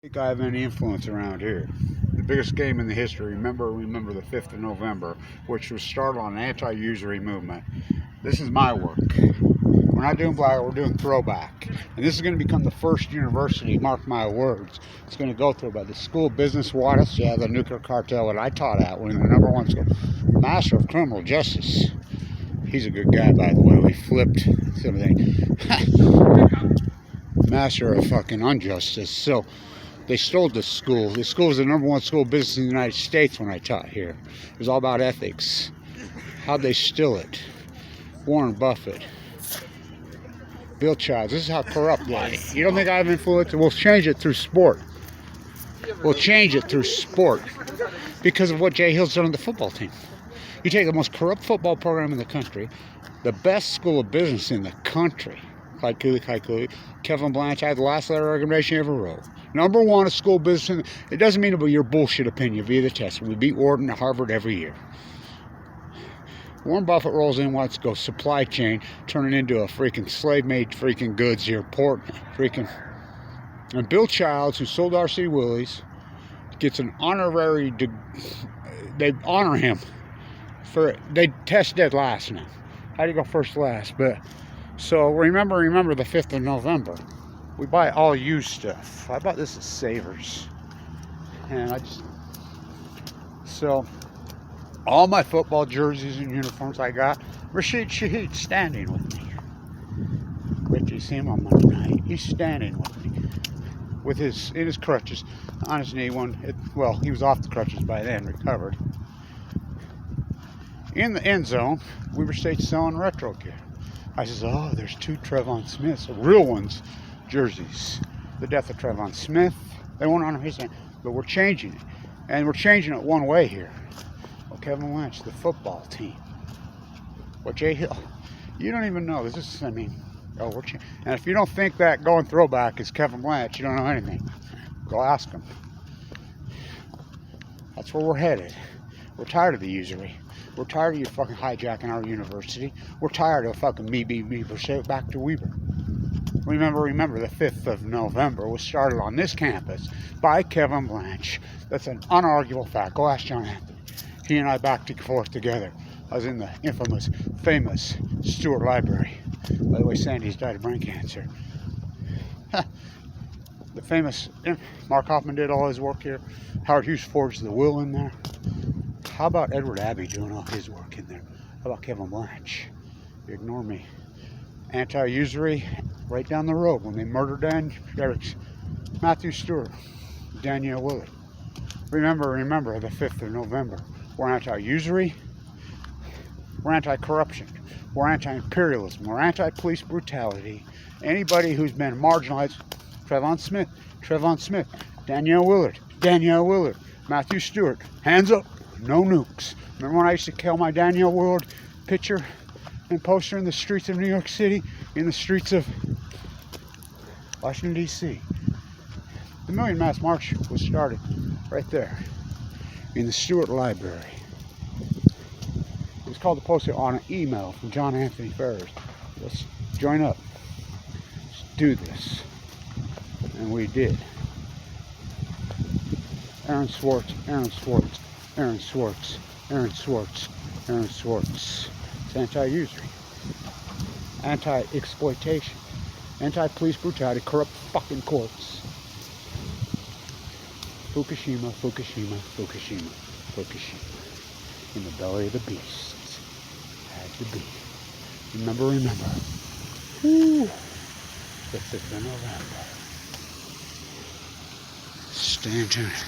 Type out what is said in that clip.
Think I have any influence around here. The biggest game in the history, remember the 5th of November, which was started on an anti-usury movement. This is my work. We're not doing black, we're doing throwback. And this is going to become the first university, mark my words, it's going to go through by the School of Business Wattis, the nuclear cartel that I taught at, when the #1 school. Master of Criminal Justice. He's a good guy, by the way. We flipped something. Master of fucking injustice. So, they stole this school. This school was the #1 school of business in the United States when I taught here. It was all about ethics. How'd they steal it? Warren Buffett. Bill Childs. This is how corrupt they are. You don't think I have influence? We'll change it through sport. We'll change it through sport. Because of what Jay Hill's done on the football team. You take the most corrupt football program in the country, the best school of business in the country, Kaikuli, Kevin Blanchard, the last letter of recommendation you ever wrote. #1 of school business. It doesn't mean about your bullshit opinion via the test. We beat Wharton at Harvard every year. Warren Buffett rolls in, wants to go supply chain, turn it into a freaking slave-made freaking goods here, port, freaking. And Bill Childs, who sold R.C. Willey's, gets an honorary. They honor him for. They test dead last now. How do you go first last? But so remember the 5th of November. We buy all used stuff. I bought this at Savers, and so all my football jerseys and uniforms I got. Rashid Shaheed standing with me. Wait till you see him on Monday night. He's standing with me, with in his crutches, on his knee. He was off the crutches by then, recovered. In the end zone, Weber State's selling retro gear. I says, oh, there's 2 Trevon Smiths, real ones. Jerseys. The death of Trevon Smith. They won't honor his name, but we're changing it. And we're changing it one way here. Well, Kevin Lynch, the football team. Well, Jay Hill. You don't even know. We're changing. And if you don't think that going throwback is Kevin Blanch, you don't know anything. Go ask him. That's where we're headed. We're tired of the usury. We're tired of you fucking hijacking our university. We're tired of fucking me, back to Weber. Remember, the 5th of November was started on this campus by Kevin Blanch. That's an unarguable fact. Go ask John Anthony. He and I back and forth together. I was in the famous Stewart Library. By the way, Sandy's died of brain cancer. The famous Mark Hoffman did all his work here. Howard Hughes forged the will in there. How about Edward Abbey doing all his work in there? How about Kevin Blanch? You ignore me. Anti-usury, right down the road when they murdered Matthew Stewart, Danielle Willard. Remember the 5th of November. We're anti-usury. We're anti-corruption. We're anti-imperialism. We're anti-police brutality. Anybody who's been marginalized, Trevon Smith, Danielle Willard, Matthew Stewart, hands up, no nukes. Remember when I used to kill my Danielle Willard picture and poster in the streets of New York City, in the streets of Washington, D.C. The Million Mass March was started right there in the Stewart Library. It was called the poster on an email from John Anthony Ferris. Let's join up. Let's do this. And we did. Aaron Swartz. It's anti-usury, anti-exploitation, anti-police brutality, corrupt fucking courts. Fukushima. In the belly of the beast. Had to be. Remember. Woo. The 5th of November. Stay tuned.